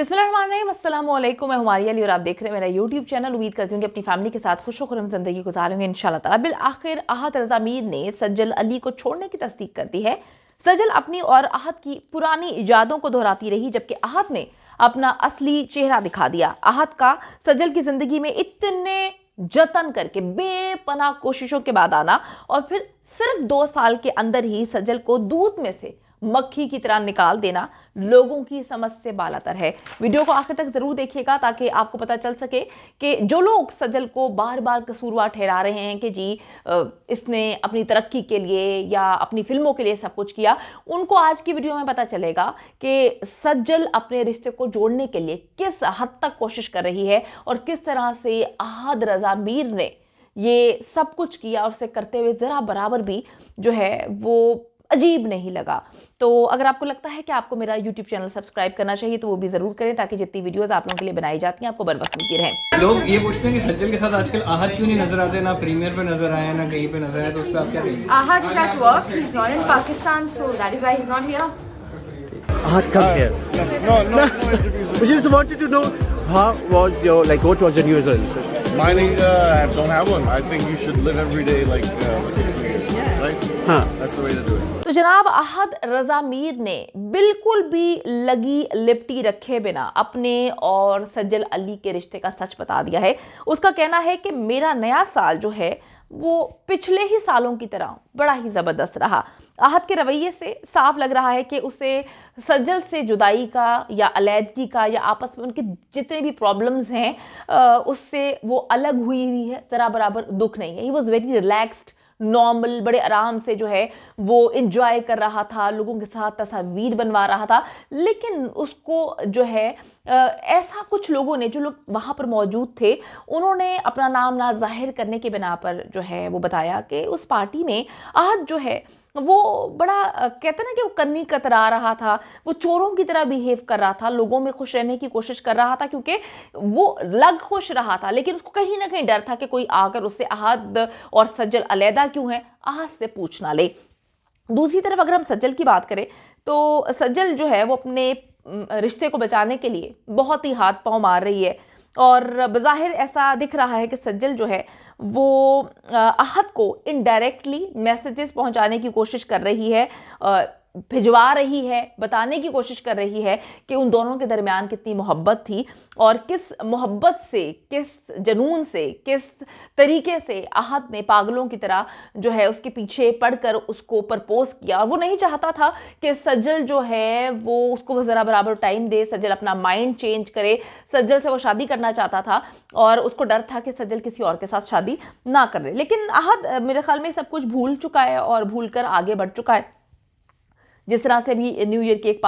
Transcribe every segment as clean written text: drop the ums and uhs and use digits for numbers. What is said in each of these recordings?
बिस्मिल्लाहिर्रहमानिर्रहीम, अस्सलाम वालेकुम। मैं हमारी अली और आप देख रहे हैं मेरा यूट्यूब चैनल। उम्मीद करती हूँ कि अपनी फैमिली के साथ खुशो-खुर्रम ज़िंदगी गुजारेंगे इंशाल्लाह ताला। बिल आखिर आहत रज़ा मीर ने सज्जल अली को छोड़ने की तस्दीक कर दी है। सज्जल अपनी और आहत की पुरानी यादों को दोहराती रही, जबकि आहत ने अपना असली चेहरा दिखा दिया। आहत का सज्जल की ज़िंदगी में इतने जतन करके बेपनाह कोशिशों के बाद आना और फिर सिर्फ 2 साल के अंदर ही सज्जल को दूध में से मक्खी की तरह निकाल देना लोगों की समझ से बालातर है। वीडियो को आखिर तक जरूर देखिएगा ताकि आपको पता चल सके कि जो लोग सज्जल को बार बार कसूरवार ठहरा रहे हैं कि जी इसने अपनी तरक्की के लिए या अपनी फिल्मों के लिए सब कुछ किया, उनको आज की वीडियो में पता चलेगा कि सज्जल अपने रिश्ते को जोड़ने के लिए किस हद तक कोशिश कर रही है और किस तरह से आहत रज़ा मीर ने ये सब कुछ किया और उसे करते हुए ज़रा बराबर भी जो है वो अजीब नहीं लगा। तो अगर आपको लगता है कि आपको मेरा YouTube चैनल सब्सक्राइब करना चाहिए तो वो भी ज़रूर करें ताकि जितनी वीडियोस आप लोगों के लिए बनाई जाती हैं आपको बर वक्त मिलती रहें। लोग ये पूछते हैं कि सज्जल के साथ आजकल आहत क्यों नहीं नजर आते, ना प्रीमियर पे नजर आए ना कहीं पे नजर आए, तो उस पर आप क्या कहेंगे? Ahad is at work. He's not in Pakistan, so that is why he's not here. Ahad, come here. No. We just wanted to know how was your what was your New Year's resolution? Mine, I don't have one. I think you should live every day like it's New Year's, right? That's the way to do it. तो जनाब आहत रज़ा मीर ने बिल्कुल भी लगी लिपटी रखे बिना अपने और सज्जल अली के रिश्ते का सच बता दिया है। उसका कहना है कि मेरा नया साल जो है वो पिछले ही सालों की तरह बड़ा ही ज़बरदस्त रहा। आहत के रवैये से साफ लग रहा है कि उसे सज्जल से जुदाई का या अलैदगी का या आपस में उनके जितने भी प्रॉब्लम्स हैं उससे वो अलग हुई है, ज़रा बराबर दुख नहीं है। He was very relaxed, normal, बड़े आराम से जो है वो इंजॉय कर रहा था, लोगों के साथ तस्वीर बनवा रहा था। लेकिन उसको जो है ऐसा कुछ लोगों ने, जो लोग वहाँ पर मौजूद थे, उन्होंने अपना नाम ना जाहिर करने के बिना पर जो है वो बताया कि उस पार्टी में आहत जो है वो बड़ा कहते हैं ना कि वो कन्नी कतरा रहा था, वो चोरों की तरह बिहेव कर रहा था, लोगों में खुश रहने की कोशिश कर रहा था क्योंकि वो लग खुश रहा था, लेकिन उसको कहीं ना कहीं डर था कि कोई आकर उससे आहत और सज्जल अलहदा क्यों है, आहत से पूछ ना ले। दूसरी तरफ अगर हम सज्जल की बात करें तो सज्जल जो है वो अपने रिश्ते को बचाने के लिए बहुत ही हाथ पांव मार रही है और बज़ाहिर ऐसा दिख रहा है कि सज्जल जो है वो आहत को इनडायरेक्टली मैसेजेस पहुंचाने की कोशिश कर रही है, भिजवा रही है, बताने की कोशिश कर रही है कि उन दोनों के दरमियान कितनी मोहब्बत थी और किस मोहब्बत से, किस जुनून से, किस तरीके से आहत ने पागलों की तरह जो है उसके पीछे पड़कर उसको प्रपोज किया। और वो नहीं चाहता था कि सज्जल जो है वो उसको ज़रा बराबर टाइम दे, सज्जल अपना माइंड चेंज करे। सज्जल से वो शादी करना चाहता था और उसको डर था कि सज्जल किसी और के साथ शादी ना कर ले। लेकिन आहत मेरे ख्याल में सब कुछ भूल चुका है और भूल कर आगे बढ़ चुका है। जिस तरह से भी न्यू ईयर की एक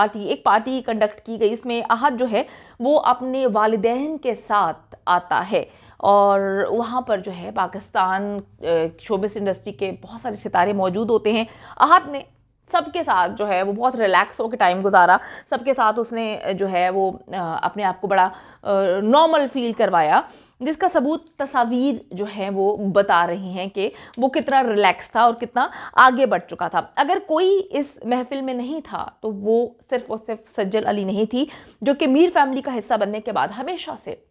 पार्टी कंडक्ट की गई, इसमें आहत जो है वो अपने वालिदैन के साथ आता है और वहाँ पर जो है पाकिस्तान शोबिस इंडस्ट्री के बहुत सारे सितारे मौजूद होते हैं। आहत ने सबके साथ जो है वो बहुत रिलैक्स होकर टाइम गुजारा, सबके साथ उसने जो है वो अपने आप को बड़ा नॉर्मल फील करवाया, जिसका सबूत तस्वीर जो है वो बता रही हैं कि वो कितना रिलैक्स था और कितना आगे बढ़ चुका था। अगर कोई इस महफिल में नहीं था तो वो सिर्फ सज्जल अली नहीं थी, जो कि मीर फैमिली का हिस्सा बनने के बाद हमेशा से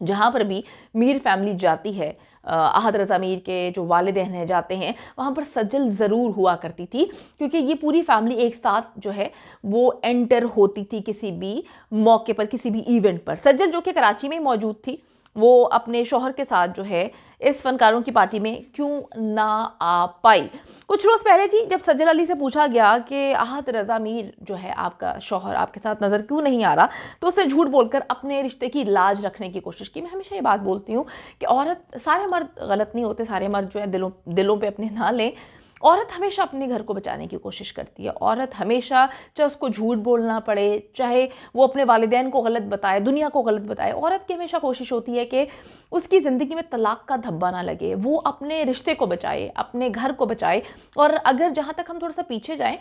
जहाँ पर भी मीर फैमिली जाती है, आहत रज़ा मीर के जो वालिदैन हैं जाते हैं, वहाँ पर सज्जल ज़रूर हुआ करती थी क्योंकि ये पूरी फैमिली एक साथ जो है वो एंटर होती थी किसी भी मौके पर, किसी भी इवेंट पर। सज्जल जो कि कराची में मौजूद थी, वो अपने शौहर के साथ जो है इस फनकारों की पार्टी में क्यों ना आ पाई। कुछ रोज़ पहले जी जब सज्जल अली से पूछा गया कि आहत रज़ा मीर जो है आपका शौहर आपके साथ नज़र क्यों नहीं आ रहा, तो उसने झूठ बोलकर अपने रिश्ते की लाज रखने की कोशिश की। मैं हमेशा ये बात बोलती हूँ कि औरत, सारे मर्द गलत नहीं होते, सारे मर्द जो है दिलों पे अपने ना लें। औरत हमेशा अपने घर को बचाने की कोशिश करती है। औरत हमेशा, चाहे उसको झूठ बोलना पड़े, चाहे वो अपने वालिदैन को गलत बताए, दुनिया को गलत बताए, औरत की हमेशा कोशिश होती है कि उसकी ज़िंदगी में तलाक का धब्बा ना लगे, वो अपने रिश्ते को बचाए, अपने घर को बचाए। और अगर जहाँ तक हम थोड़ा सा पीछे जाएँ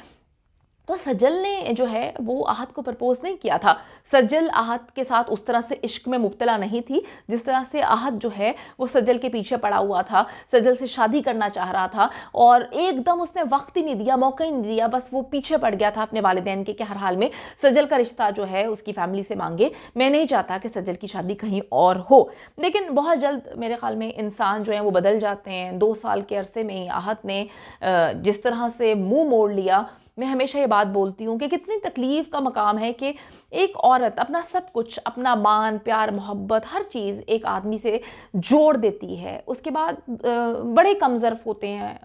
तो सज्जल ने जो है वो आहत को प्रपोज नहीं किया था। सज्जल आहत के साथ उस तरह से इश्क में मुब्तला नहीं थी जिस तरह से आहत जो है वो सज्जल के पीछे पड़ा हुआ था, सज्जल से शादी करना चाह रहा था और एकदम उसने वक्त ही नहीं दिया, मौका ही नहीं दिया, बस वो पीछे पड़ गया था अपने वालिदैन के कि हर हाल में सज्जल का रिश्ता जो है उसकी फैमिली से मांगे। मैं नहीं चाहता कि सज्जल की शादी कहीं और हो। लेकिन बहुत जल्द मेरे ख्याल में इंसान जो है वो बदल जाते हैं। 2 साल के अरसे में ही आहत ने जिस तरह से मुंह मोड़ लिया, मैं हमेशा ये बात बोलती हूँ कि कितनी तकलीफ़ का मकाम है कि एक औरत अपना सब कुछ, अपना मान, प्यार, मोहब्बत, हर चीज़ एक आदमी से जोड़ देती है। उसके बाद बड़े कमज़र्फ़ होते हैं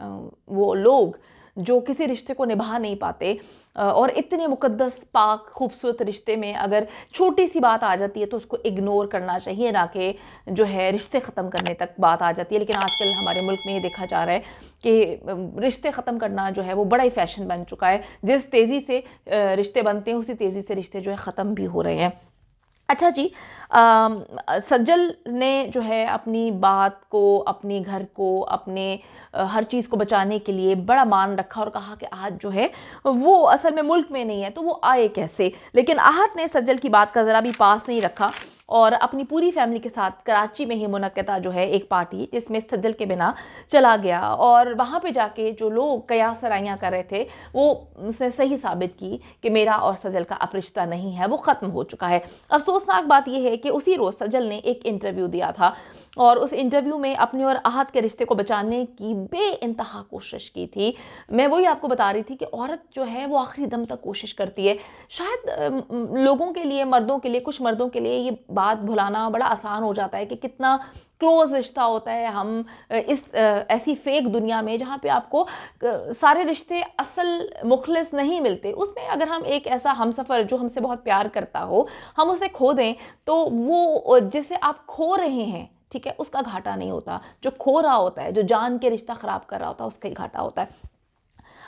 वो लोग जो किसी रिश्ते को निभा नहीं पाते और इतने मुक़द्दस पाक खूबसूरत रिश्ते में अगर छोटी सी बात आ जाती है तो उसको इग्नोर करना चाहिए, ना कि जो है रिश्ते ख़त्म करने तक बात आ जाती है। लेकिन आजकल हमारे मुल्क में ये देखा जा रहा है कि रिश्ते ख़त्म करना जो है वो बड़ा ही फ़ैशन बन चुका है। जिस तेज़ी से रिश्ते बनते हैं उसी तेज़ी से रिश्ते जो है ख़त्म भी हो रहे हैं। अच्छा जी, सज्जल ने जो है अपनी बात को, अपने घर को, अपने हर चीज़ को बचाने के लिए बड़ा मान रखा और कहा कि आहत जो है वो असल में मुल्क में नहीं है तो वो आए कैसे। लेकिन आहत ने सज्जल की बात का ज़रा भी पास नहीं रखा और अपनी पूरी फैमिली के साथ कराची में ही मुनक्किदा जो है एक पार्टी जिसमें सज्जल के बिना चला गया और वहाँ पे जाके जो लोग कयास सराइयाँ कर रहे थे वो उसने सही साबित की कि मेरा और सज्जल का अब रिश्ता नहीं है, वो ख़त्म हो चुका है। अफसोसनाक बात यह है कि उसी रोज़ सज्जल ने एक इंटरव्यू दिया था और उस इंटरव्यू में अपने और आहत के रिश्ते को बचाने की बेइंतहा कोशिश की थी। मैं वही आपको बता रही थी कि औरत जो है वो आखिरी दम तक कोशिश करती है। शायद लोगों के लिए, मर्दों के लिए, कुछ मर्दों के लिए ये बात भुलाना बड़ा आसान हो जाता है कि कितना क्लोज रिश्ता होता है। हम इस ऐसी फेक दुनिया में जहाँ पे आपको सारे रिश्ते असल मुखलिस नहीं मिलते, उसमें अगर हम एक ऐसा हमसफ़र जो हमसे बहुत प्यार करता हो हम उसे खो दें तो वो जिसे आप खो रहे हैं, ठीक है, उसका घाटा नहीं होता। जो खो रहा होता है, जो जान के रिश्ता ख़राब कर रहा होता है, उसका ही घाटा होता है।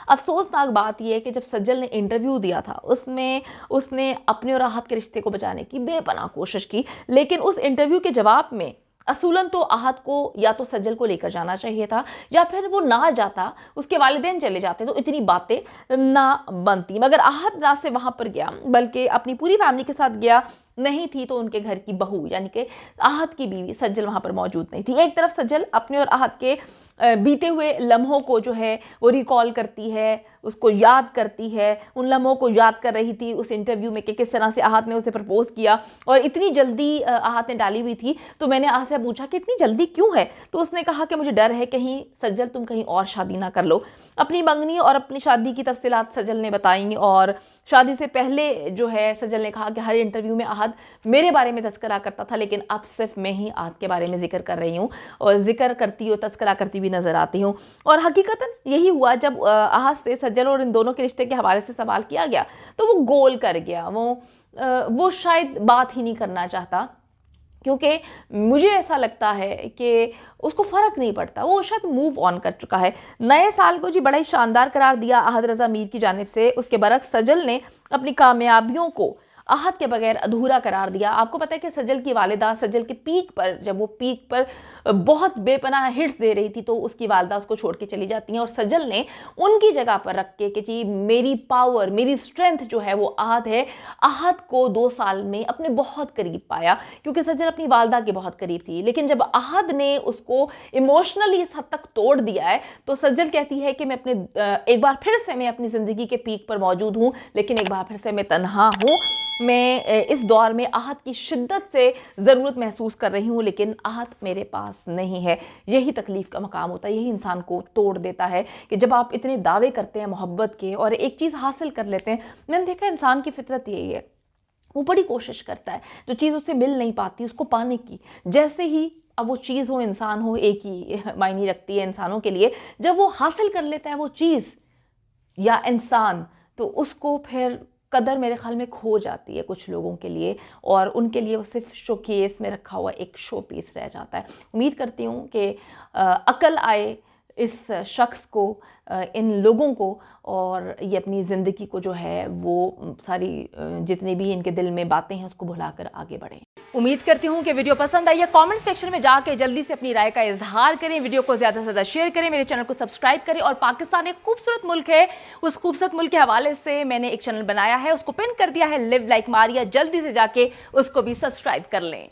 अफसोसनाक बात यह है कि जब सज्जल ने इंटरव्यू दिया था उसमें उसने अपने और आहत के रिश्ते को बचाने की बेपनाह कोशिश की, लेकिन उस इंटरव्यू के जवाब में असूलन तो आहत को या तो सज्जल को लेकर जाना चाहिए था या फिर वो ना जाता, उसके वालिदैन चले जाते तो इतनी बातें ना बनती। मगर आहत ना से वहाँ पर गया बल्कि अपनी पूरी फैमिली के साथ गया, नहीं थी तो उनके घर की बहू यानी कि आहत की बीवी सज्जल वहाँ पर मौजूद नहीं थी। एक तरफ सज्जल अपने और आहत के बीते हुए लम्हों को जो है वो रिकॉल करती है, उसको याद करती है, उन लम्हों को याद कर रही थी उस इंटरव्यू में कि किस तरह से आहत ने उसे प्रपोज किया और इतनी जल्दी आहत ने डाली हुई थी। तो मैंने आहत से पूछा कि इतनी जल्दी क्यों है, तो उसने कहा कि मुझे डर है कहीं सज्जल तुम कहीं और शादी ना कर लो। अपनी मंगनी और अपनी शादी की तफसीलात सज्जल ने बताई और शादी से पहले जो है सज्जल ने कहा कि हर इंटरव्यू में आहत मेरे बारे में तस्करा करता था लेकिन अब सिर्फ मैं ही आहत के बारे में जिक्र कर रही हूँ और जिक्र करती और तस्करा करती भी नज़र आती हूँ। और हकीकतन यही हुआ। जब आहत से सज्जल और इन दोनों के रिश्ते के हवाले से सवाल किया गया तो वो गोल कर गया, वो शायद बात ही नहीं करना चाहता, क्योंकि मुझे ऐसा लगता है कि उसको फ़र्क नहीं पड़ता, वो शायद मूव ऑन कर चुका है। नए साल को जी बड़ा ही शानदार करार दिया आहत रज़ा मीर की जानिब से। उसके बरक्स सज्जल ने अपनी कामयाबियों को आहत के बगैर अधूरा करार दिया। आपको पता है कि सज्जल की वालिदा सज्जल के पीक पर, जब वो पीक पर बहुत बेपनाह हिट्स दे रही थी तो उसकी वालिदा उसको छोड़ के चली जाती हैं और सज्जल ने उनकी जगह पर रख के कि जी मेरी पावर, मेरी स्ट्रेंथ जो है वो आहत है। आहत को 2 साल में अपने बहुत करीब पाया क्योंकि सज्जल अपनी वालिदा के बहुत करीब थी। लेकिन जब आहत ने उसको इमोशनली इस हद तक तोड़ दिया है तो सज्जल कहती है कि मैं एक बार फिर से मैं अपनी ज़िंदगी के पीक पर मौजूद हूँ, लेकिन एक बार फिर से मैं तन्हा हूँ। मैं इस दौर में आहत की शिद्दत से ज़रूरत महसूस कर रही हूँ लेकिन आहत मेरे पास नहीं है। यही तकलीफ़ का मकाम होता है, यही इंसान को तोड़ देता है कि जब आप इतने दावे करते हैं मोहब्बत के और एक चीज़ हासिल कर लेते हैं। मैंने देखा इंसान की फितरत यही है, वो बड़ी कोशिश करता है जो चीज़ उससे मिल नहीं पाती उसको पाने की। जैसे ही अब वो चीज़ हो, इंसान हो, एक ही मायने रखती है इंसानों के लिए। जब वो हासिल कर लेता है वो चीज़ या इंसान तो उसको फिर कदर मेरे ख्याल में खो जाती है कुछ लोगों के लिए और उनके लिए वो सिर्फ शोकेस में रखा हुआ एक शो पीस रह जाता है। उम्मीद करती हूँ कि अकल आए इस शख्स को, इन लोगों को, और ये अपनी ज़िंदगी को जो है वो सारी जितनी भी इनके दिल में बातें हैं उसको भुलाकर आगे बढ़ें। उम्मीद करती हूँ कि वीडियो पसंद आई है। कमेंट सेक्शन में जाके जल्दी से अपनी राय का इजहार करें, वीडियो को ज्यादा से ज्यादा शेयर करें, मेरे चैनल को सब्सक्राइब करें। और पाकिस्तान एक खूबसूरत मुल्क है, उस खूबसूरत मुल्क के हवाले से मैंने एक चैनल बनाया है, उसको पिन कर दिया है, लिव लाइक मारिया। जल्दी से जाके उसको भी सब्सक्राइब कर लें।